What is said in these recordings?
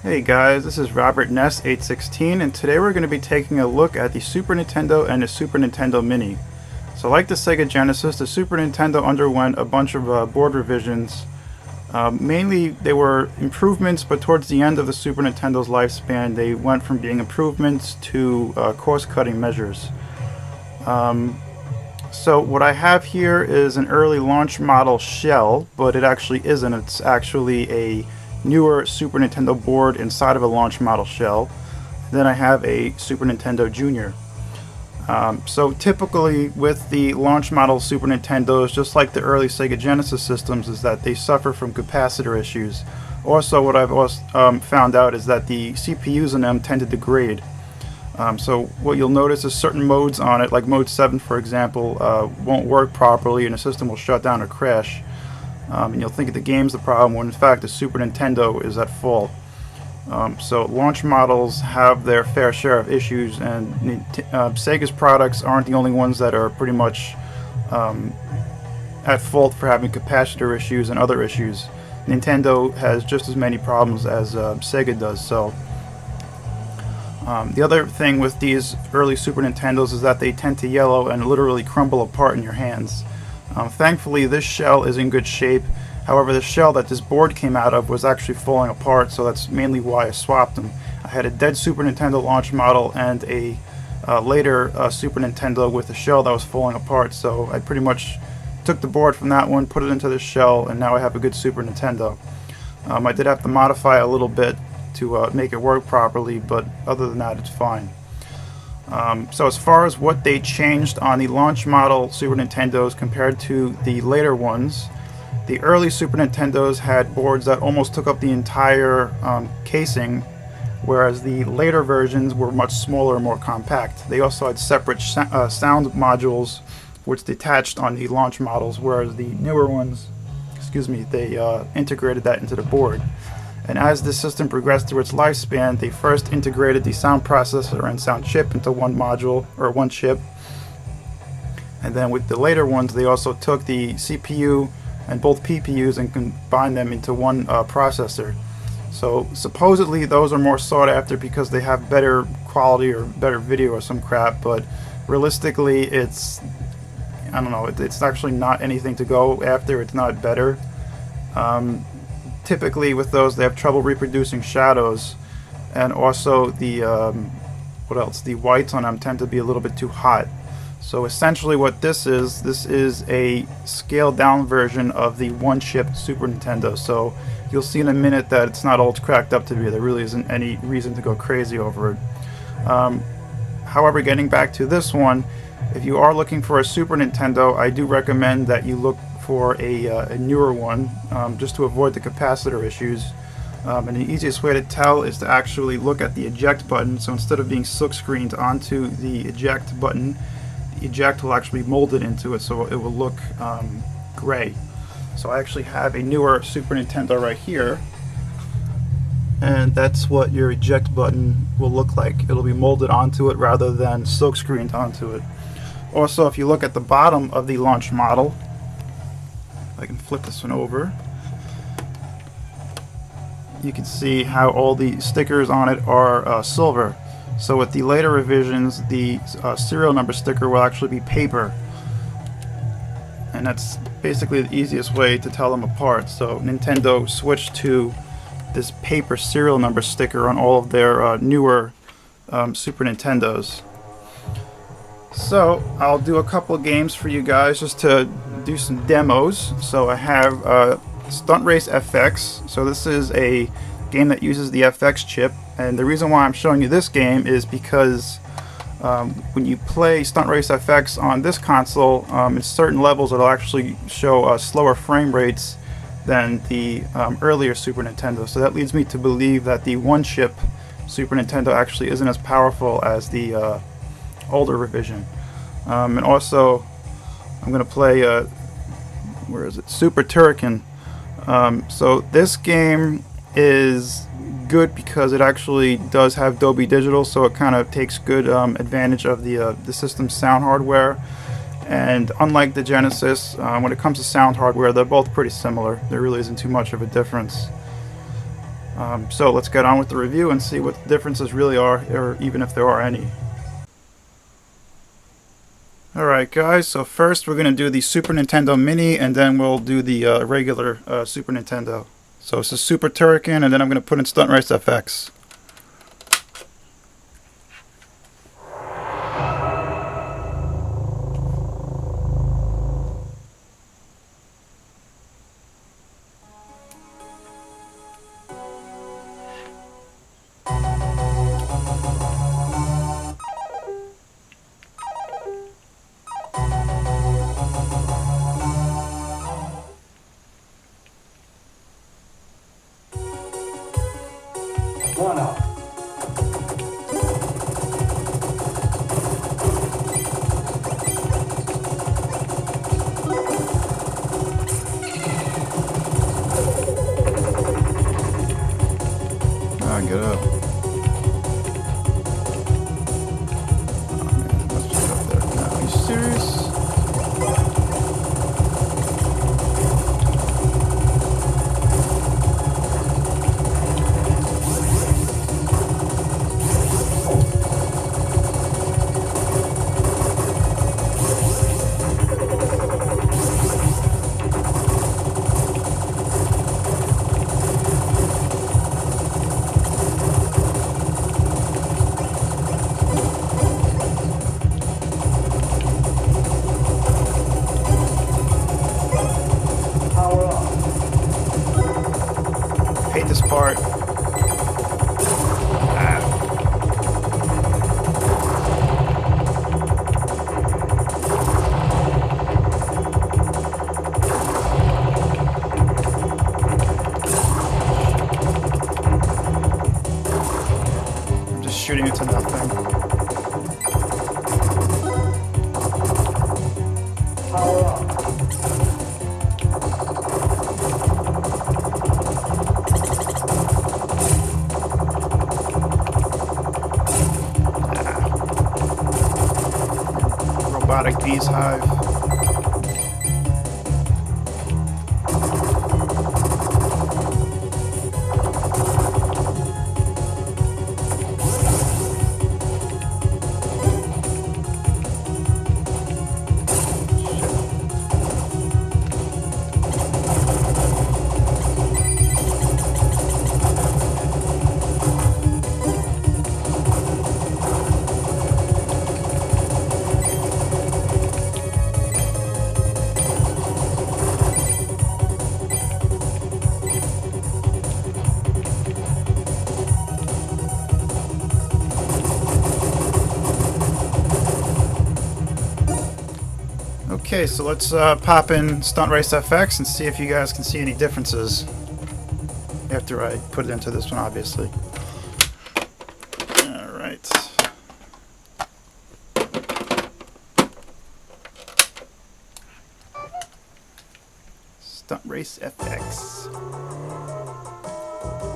Hey guys, this is Robert Ness 816, and today we're going to be taking a look at the Super Nintendo and the Super Nintendo Mini. So like the Sega Genesis, the Super Nintendo underwent a bunch of board revisions. Mainly they were improvements, but towards the end of the Super Nintendo's lifespan they went from being improvements to cost-cutting measures. So what I have here is an early launch model shell, but it actually isn't. It's actually a newer Super Nintendo board inside of a launch model shell. Then I have a Super Nintendo Junior. So typically with the launch model Super Nintendos, just like the early Sega Genesis systems, is that they suffer from capacitor issues. Also, what I've found out is that the CPUs in them tend to degrade. So what you'll notice is certain modes on it, like mode 7 for example, won't work properly and the system will shut down or crash. And you'll think the game's the problem when in fact the Super Nintendo is at fault. So launch models have their fair share of issues, and Sega's products aren't the only ones that are pretty much at fault for having capacitor issues and other issues. Nintendo has just as many problems as Sega does. So the other thing with these early Super Nintendos is that they tend to yellow and literally crumble apart in your hands. Thankfully this shell is in good shape. However, the shell that this board came out of was actually falling apart, so that's mainly why I swapped them. I had a dead Super Nintendo launch model and a later Super Nintendo with a shell that was falling apart, so I pretty much took the board from that one, put it into this shell, and now I have a good Super Nintendo. I did have to modify a little bit to make it work properly, but other than that it's fine. So as far as what they changed on the launch model Super Nintendos compared to the later ones, the early Super Nintendos had boards that almost took up the entire casing, whereas the later versions were much smaller and more compact. They also had separate sound modules which detached on the launch models, whereas the newer ones, they integrated that into the board. And as the system progressed through its lifespan, they first integrated the sound processor and sound chip into one module, or one chip. And then with the later ones, they also took the CPU and both PPUs and combined them into one processor. So supposedly those are more sought after because they have better quality or better video or some crap, but realistically it's, I don't know, it's actually not anything to go after. It's not better. Typically with those they have trouble reproducing shadows, and also the the whites on them tend to be a little bit too hot. So essentially what this is a scaled down version of the one chip Super Nintendo. So you'll see in a minute that it's not all it's cracked up to be. There really isn't any reason to go crazy over it. However, getting back to this one, if you are looking for a Super Nintendo, I do recommend that you look for a newer one, just to avoid the capacitor issues. And the easiest way to tell is to actually look at the eject button. So instead of being silk screened onto the eject button, the eject will actually be molded into it, so it will look gray. So I actually have a newer Super Nintendo right here, and that's what your eject button will look like. It'll be molded onto it rather than silk screened onto it. Also, if you look at the bottom of the launch model, I can flip this one over, you can see how all the stickers on it are silver. So with the later revisions, the serial number sticker will actually be paper, and that's basically the easiest way to tell them apart. So Nintendo switched to this paper serial number sticker on all of their newer Super Nintendos. So I'll do a couple of games for you guys just to do some demos. So I have Stunt Race FX. So this is a game that uses the FX chip, and the reason why I'm showing you this game is because when you play Stunt Race FX on this console, in certain levels it'll actually show slower frame rates than the earlier Super Nintendo. So that leads me to believe that the one chip Super Nintendo actually isn't as powerful as the older revision. And also I'm going to play where is it? Super Turrican. So this game is good because it actually does have Dolby Digital, so it kind of takes good advantage of the system's sound hardware. And unlike the Genesis, when it comes to sound hardware, they're both pretty similar. There really isn't too much of a difference. So let's get on with the review and see what the differences really are, or even if there are any. Alright guys, so first we're going to do the Super Nintendo Mini, and then we'll do the regular Super Nintendo. So it's a Super Turrican, and then I'm going to put in Stunt Race FX. One up. Ah, get up. Oh man, let's just go up there. Now, are you serious? Power up. I hate this part. Ah. I'm just shooting it to nothing. Power up. Robotic bees hive. Okay, so let's pop in Stunt Race FX and see if you guys can see any differences after I put it into this one, obviously. Alright. Stunt Race FX.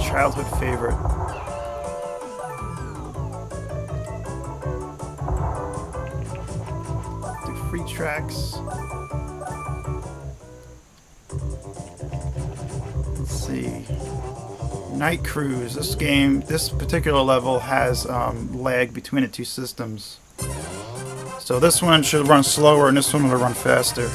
Childhood favorite. Free tracks. Let's see. Night Cruise. This particular level has lag between the two systems. So this one should run slower and this one will run faster.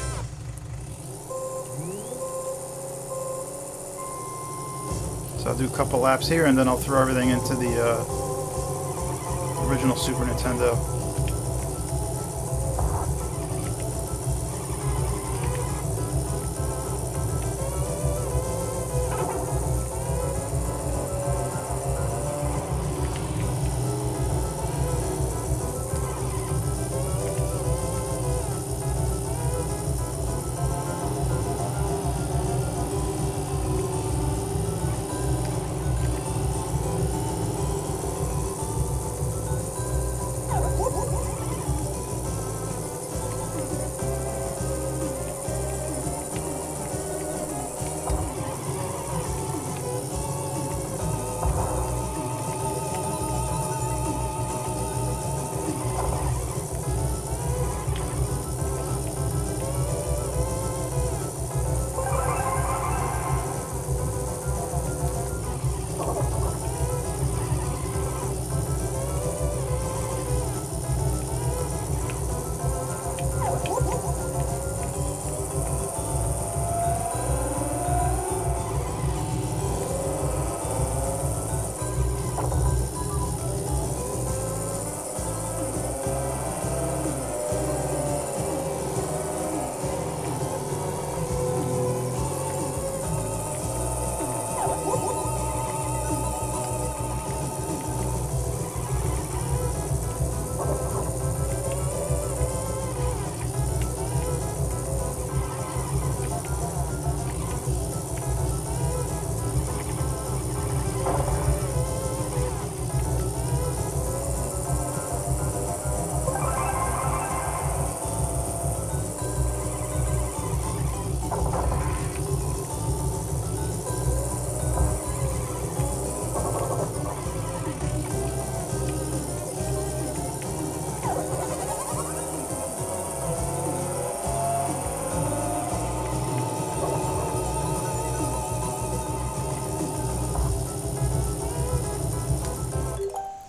So I'll do a couple laps here and then I'll throw everything into the original Super Nintendo.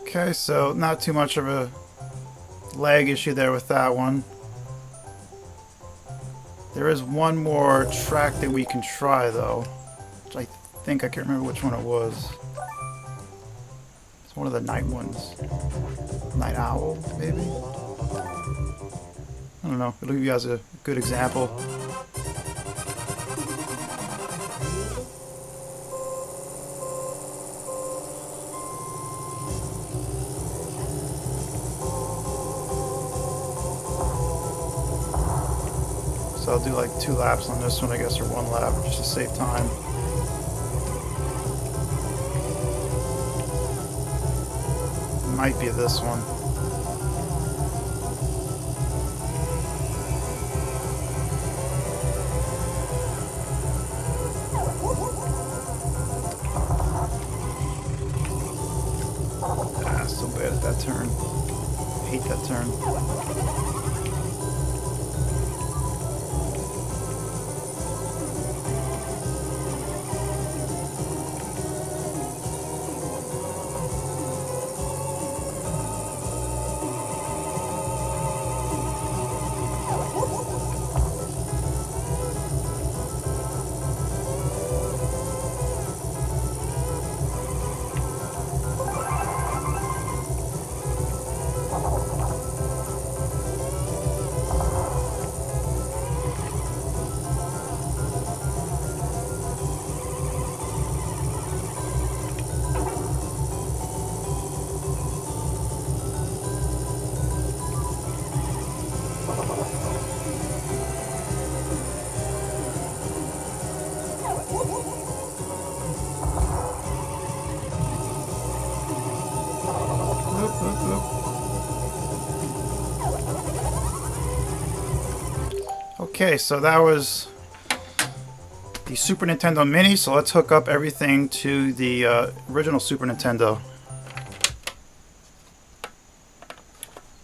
Okay, so not too much of a lag issue there with that one. There is one more track that we can try though, which I think I can't remember which one it was. It's one of the night ones. Night Owl, maybe? I don't know. It'll give you guys a good example. So I'll do like 2 laps on this one, I guess, or 1 lap, just to save time. Might be this one. Ah, so bad at that turn. I hate that turn. Okay, so that was the Super Nintendo Mini, so let's hook up everything to the original Super Nintendo.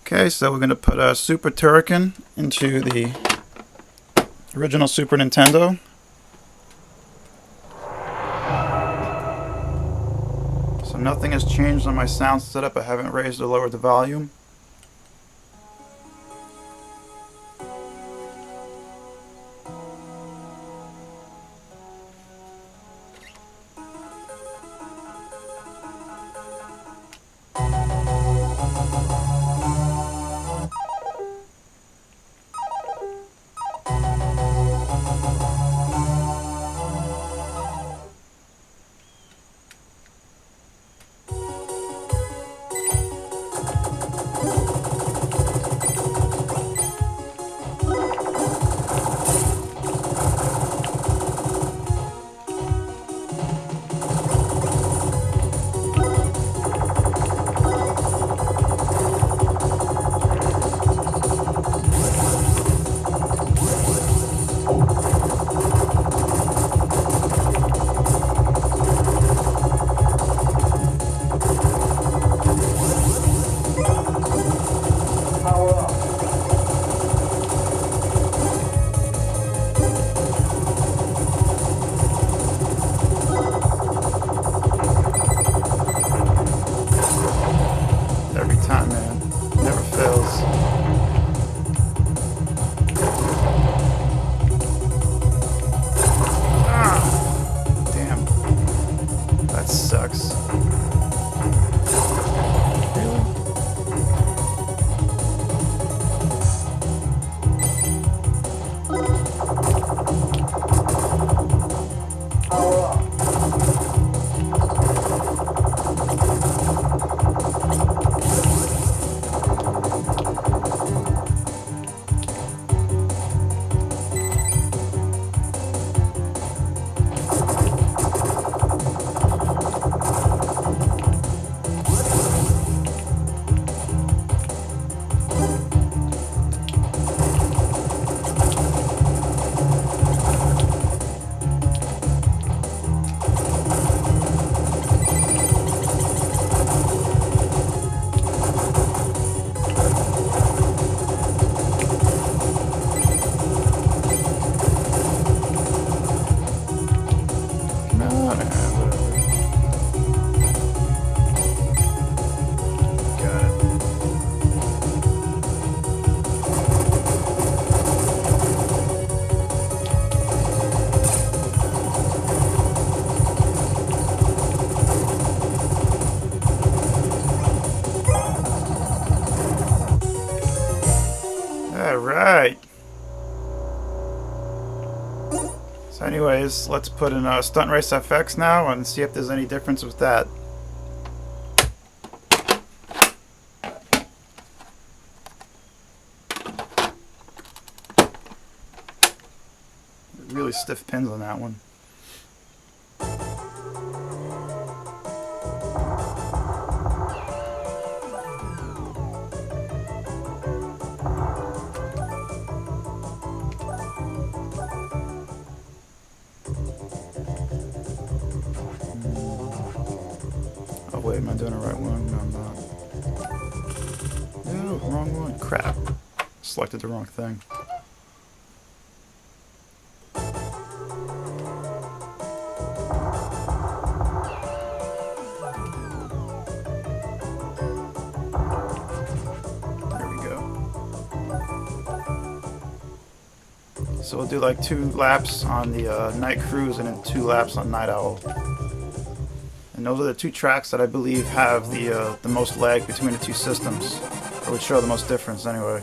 Okay, so we're going to put a Super Turrican into the original Super Nintendo. So nothing has changed on my sound setup. I haven't raised or lowered the volume. Anyways, let's put in Stunt Race FX now and see if there's any difference with that. Really stiff pins on that one. Oh wait, am I doing the right one? No, I'm not. No, wrong one. Crap. Selected the wrong thing. So we'll do like 2 laps on the Night Cruise and then 2 laps on Night Owl. And those are the 2 tracks that I believe have the most lag between the 2 systems, or would show the most difference anyway.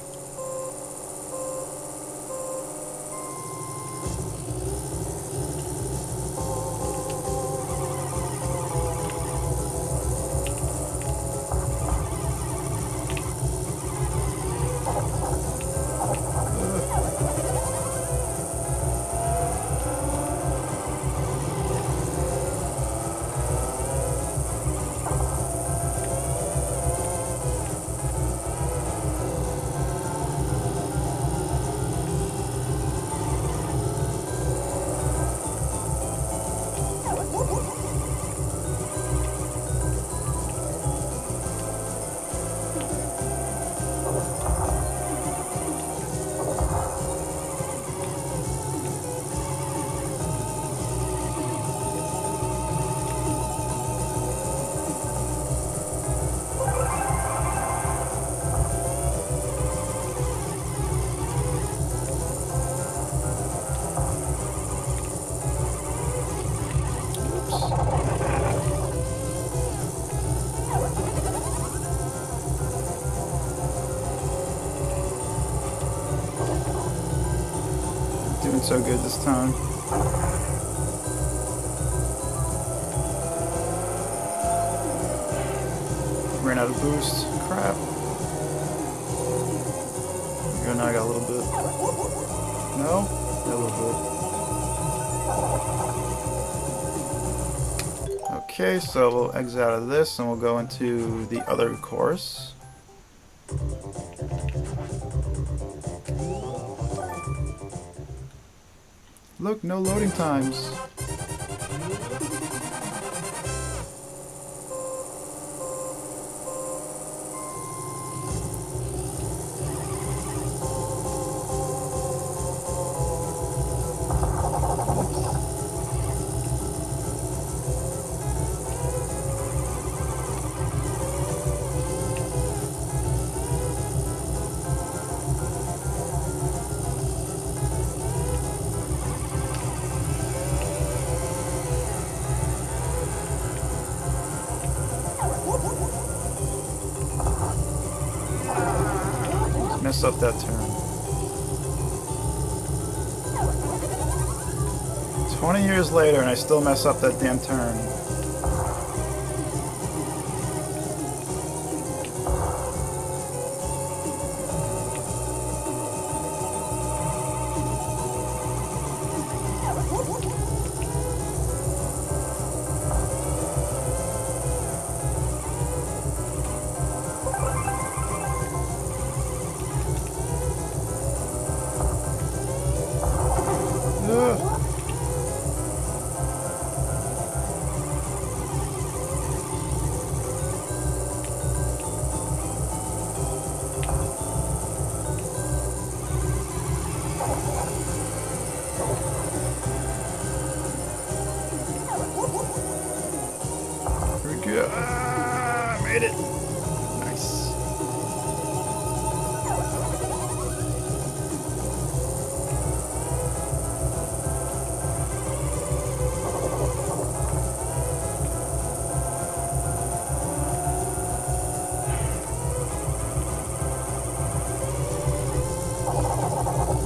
Doing so good this time. Ran out of boost. Crap. Here, now I got a little bit. No? Got a little bit. Okay, so we'll exit out of this and we'll go into the other course. Look, no loading times. Mess up that turn. 20 years later and I still mess up that damn turn. Made it. Nice.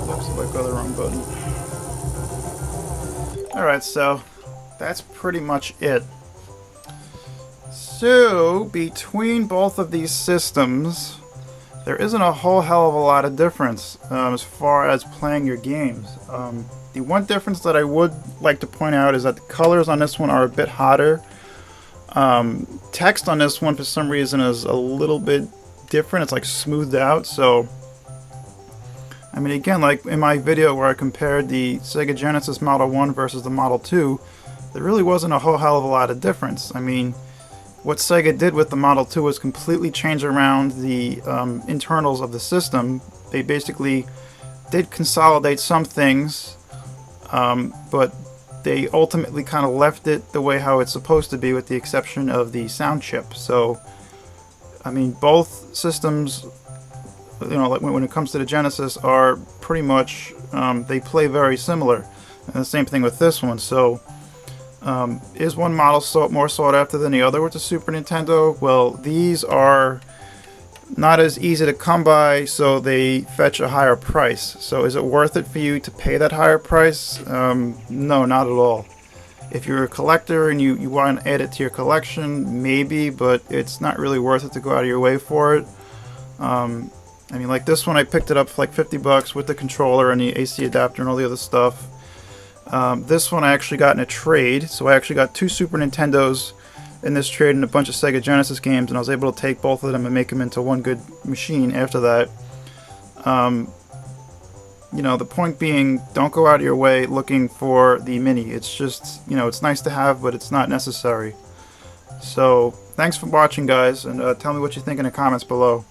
Looks like I got the wrong button. Alright, so that's pretty much it. So, between both of these systems, there isn't a whole hell of a lot of difference as far as playing your games. The one difference that I would like to point out is that the colors on this one are a bit hotter. Text on this one, for some reason, is a little bit different. It's like smoothed out. So, I mean, again, like in my video where I compared the Sega Genesis Model 1 versus the Model 2, there really wasn't a whole hell of a lot of difference. I mean, what Sega did with the Model 2 was completely change around the internals of the system. They basically did consolidate some things, but they ultimately kind of left it the way how it's supposed to be, with the exception of the sound chip. So, I mean, both systems, you know, like when it comes to the Genesis, are pretty much, they play very similar. And the same thing with this one. So, is one model more sought after than the other with the Super Nintendo? Well, these are not as easy to come by, so they fetch a higher price. So is it worth it for you to pay that higher price? No, not at all. If you're a collector and you want to add it to your collection, maybe, but it's not really worth it to go out of your way for it. I mean, like this one, I picked it up for like 50 bucks with the controller and the AC adapter and all the other stuff. This one I actually got in a trade, so I actually got 2 Super Nintendos in this trade and a bunch of Sega Genesis games, and I was able to take both of them and make them into one good machine after that. You know, the point being, don't go out of your way looking for the Mini. It's just, you know, it's nice to have, but it's not necessary. So, thanks for watching, guys, and tell me what you think in the comments below.